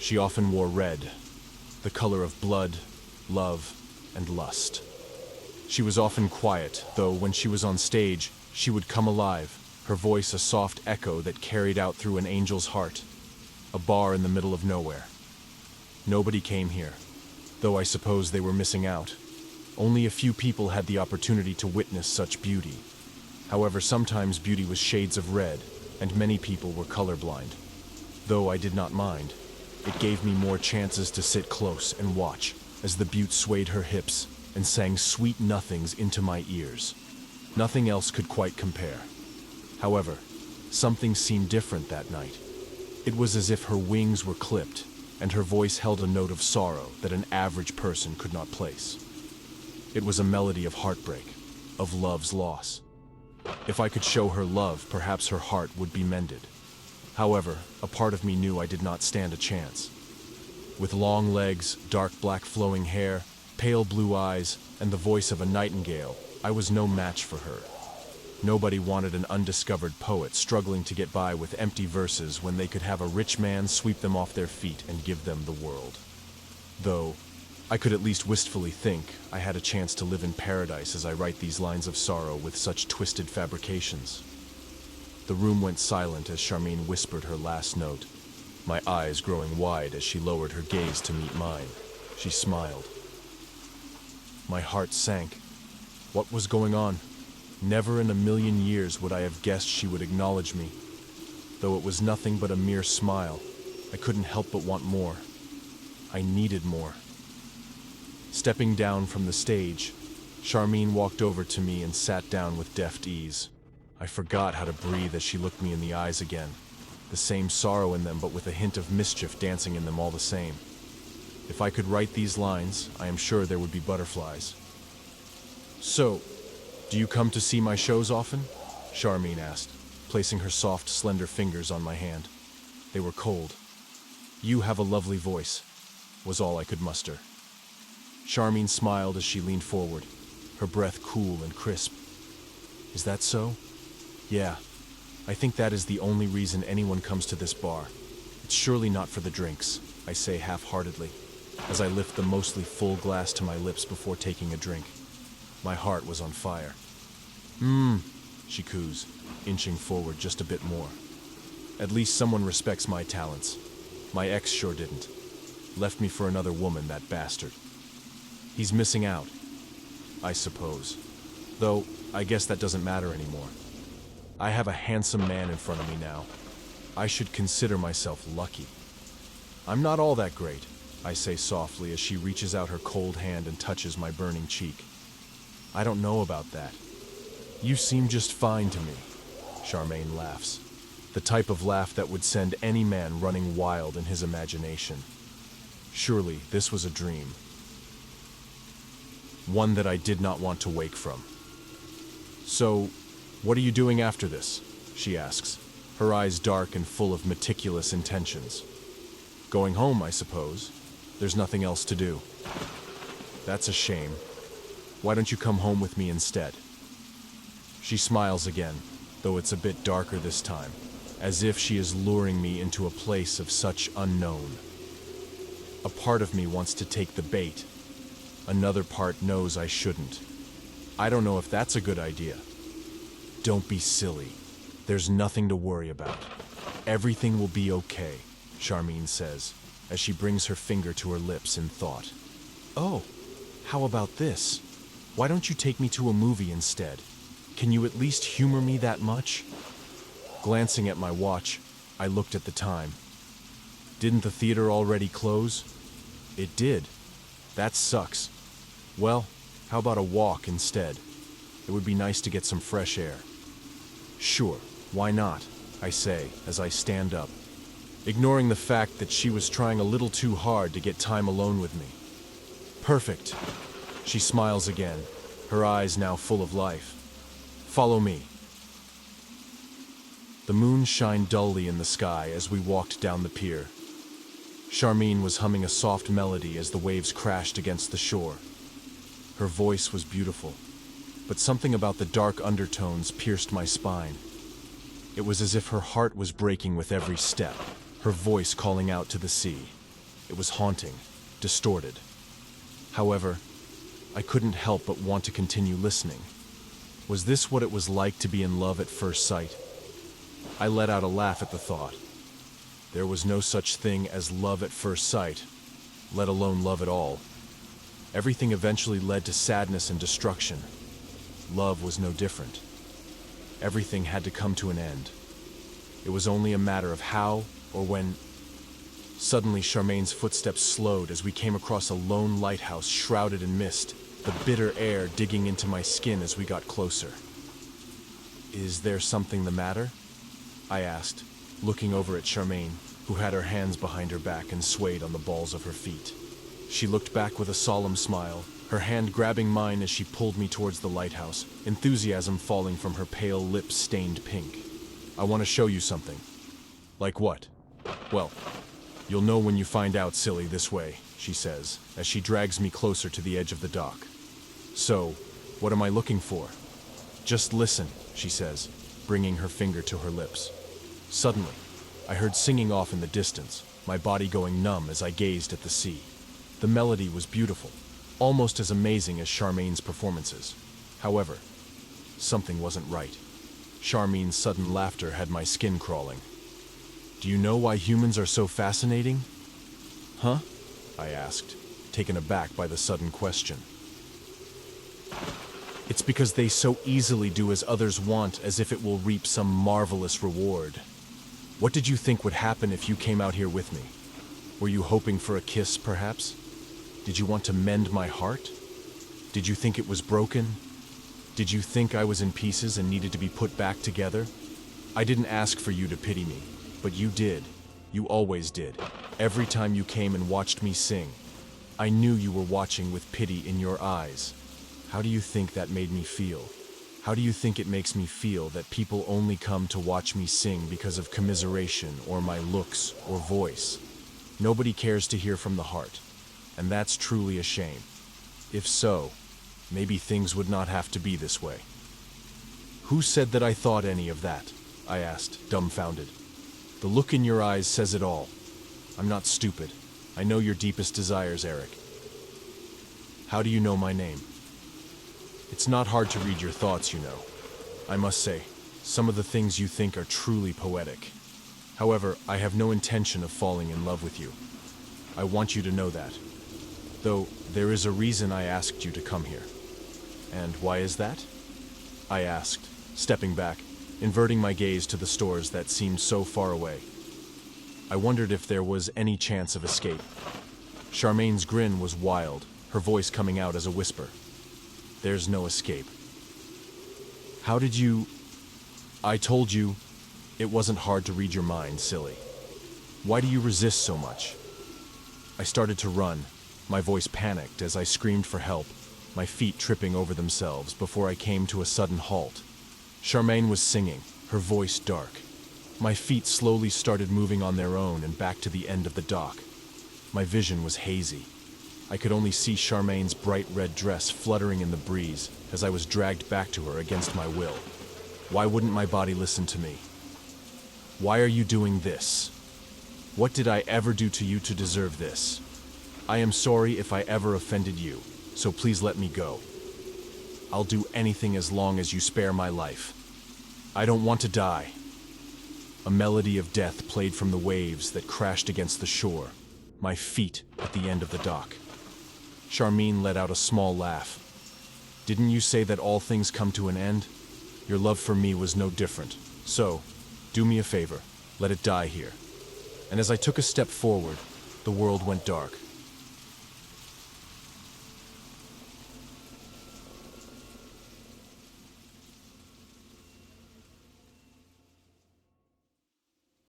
She often wore red, the color of blood, love, and lust. She was often quiet, though when she was on stage, she would come alive, her voice a soft echo that carried out through an angel's heart. A bar in the middle of nowhere. Nobody came here, though I suppose they were missing out. Only a few people had the opportunity to witness such beauty. However, sometimes beauty was shades of red, and many people were colorblind. Though I did not mind, it gave me more chances to sit close and watch as the beaut swayed her hips and sang sweet nothings into my ears. Nothing else could quite compare. However, something seemed different that night. It was as if her wings were clipped, and her voice held a note of sorrow that an average person could not place. It was a melody of heartbreak, of love's loss. If I could show her love, perhaps her heart would be mended. However, a part of me knew I did not stand a chance. With long legs, dark black flowing hair, pale blue eyes, and the voice of a nightingale, I was no match for her. Nobody wanted an undiscovered poet struggling to get by with empty verses when they could have a rich man sweep them off their feet and give them the world. Though, I could at least wistfully think I had a chance to live in paradise as I write these lines of sorrow with such twisted fabrications. The room went silent as Charmaine whispered her last note, my eyes growing wide as she lowered her gaze to meet mine. She smiled. My heart sank. What was going on? Never in a million years would I have guessed she would acknowledge me. Though it was nothing but a mere smile, I couldn't help but want more. I needed more. Stepping down from the stage, Charmaine walked over to me and sat down with deft ease. I forgot how to breathe as she looked me in the eyes again. The same sorrow in them, but with a hint of mischief dancing in them all the same. If I could write these lines, I am sure there would be butterflies. So, do you come to see my shows often? Charmaine asked, placing her soft, slender fingers on my hand. They were cold. You have a lovely voice, was all I could muster. Charmaine smiled as she leaned forward, her breath cool and crisp. Is that so? Yeah, I think that is the only reason anyone comes to this bar. It's surely not for the drinks, I say half-heartedly, as I lift the mostly full glass to my lips before taking a drink. My heart was on fire. She coos, inching forward just a bit more. At least someone respects my talents. My ex sure didn't. Left me for another woman, that bastard. He's missing out, I suppose. Though, I guess that doesn't matter anymore. I have a handsome man in front of me now. I should consider myself lucky. I'm not all that great, I say softly as she reaches out her cold hand and touches my burning cheek. I don't know about that. You seem just fine to me, Charmaine laughs. The type of laugh that would send any man running wild in his imagination. Surely this was a dream. One that I did not want to wake from. So, what are you doing after this? She asks, her eyes dark and full of meticulous intentions. Going home, I suppose. There's nothing else to do. That's a shame. Why don't you come home with me instead? She smiles again, though it's a bit darker this time, as if she is luring me into a place of such unknown. A part of me wants to take the bait. Another part knows I shouldn't. I don't know if that's a good idea. Don't be silly. There's nothing to worry about. Everything will be okay, Charmaine says, as she brings her finger to her lips in thought. Oh, how about this? Why don't you take me to a movie instead? Can you at least humor me that much? Glancing at my watch, I looked at the time. Didn't the theater already close? It did. That sucks. Well, how about a walk instead? It would be nice to get some fresh air. Sure, why not? I say as I stand up, ignoring the fact that she was trying a little too hard to get time alone with me. Perfect. She smiles again, her eyes now full of life. Follow me. The moon shined dully in the sky as we walked down the pier. Charmaine was humming a soft melody as the waves crashed against the shore. Her voice was beautiful, but something about the dark undertones pierced my spine. It was as if her heart was breaking with every step, her voice calling out to the sea. It was haunting, distorted. However, I couldn't help but want to continue listening. Was this what it was like to be in love at first sight? I let out a laugh at the thought. There was no such thing as love at first sight, let alone love at all. Everything eventually led to sadness and destruction. Love was no different. Everything had to come to an end. It was only a matter of how or when. Suddenly, Charmaine's footsteps slowed as we came across a lone lighthouse shrouded in mist, the bitter air digging into my skin as we got closer. "Is there something the matter?" I asked, looking over at Charmaine, who had her hands behind her back and swayed on the balls of her feet. She looked back with a solemn smile, her hand grabbing mine as she pulled me towards the lighthouse, enthusiasm falling from her pale lips stained pink. "I want to show you something." "Like what?" "Well, you'll know when you find out, silly, this way," she says, as she drags me closer to the edge of the dock. "So, what am I looking for?" "Just listen," she says, bringing her finger to her lips. Suddenly, I heard singing off in the distance, my body going numb as I gazed at the sea. The melody was beautiful, almost as amazing as Charmaine's performances. However, something wasn't right. Charmaine's sudden laughter had my skin crawling. "Do you know why humans are so fascinating?" "Huh?" I asked, taken aback by the sudden question. "It's because they so easily do as others want, as if it will reap some marvelous reward. What did you think would happen if you came out here with me? Were you hoping for a kiss, perhaps? Did you want to mend my heart? Did you think it was broken? Did you think I was in pieces and needed to be put back together? I didn't ask for you to pity me, but you did. You always did. Every time you came and watched me sing, I knew you were watching with pity in your eyes. How do you think that made me feel? How do you think it makes me feel that people only come to watch me sing because of commiseration or my looks or voice? Nobody cares to hear from the heart, and that's truly a shame. If so, maybe things would not have to be this way." "Who said that I thought any of that?" I asked, dumbfounded. "The look in your eyes says it all. I'm not stupid. I know your deepest desires, Eric." "How do you know my name?" "It's not hard to read your thoughts, you know. I must say, some of the things you think are truly poetic. However, I have no intention of falling in love with you. I want you to know that. Though, there is a reason I asked you to come here." "And why is that?" I asked, stepping back, inverting my gaze to the stores that seemed so far away. I wondered if there was any chance of escape. Charmaine's grin was wild, her voice coming out as a whisper. "There's no escape." "How did you—" "I told you it wasn't hard to read your mind, silly. Why do you resist so much?" I started to run, my voice panicked as I screamed for help, my feet tripping over themselves before I came to a sudden halt. Charmaine was singing, her voice dark. My feet slowly started moving on their own and back to the end of the dock. My vision was hazy. I could only see Charmaine's bright red dress fluttering in the breeze as I was dragged back to her against my will. Why wouldn't my body listen to me? "Why are you doing this? What did I ever do to you to deserve this? I am sorry if I ever offended you, so please let me go. I'll do anything as long as you spare my life. I don't want to die." A melody of death played from the waves that crashed against the shore, my feet at the end of the dock. Charmaine let out a small laugh. "Didn't you say that all things come to an end? Your love for me was no different. So, do me a favor, let it die here." And as I took a step forward, the world went dark.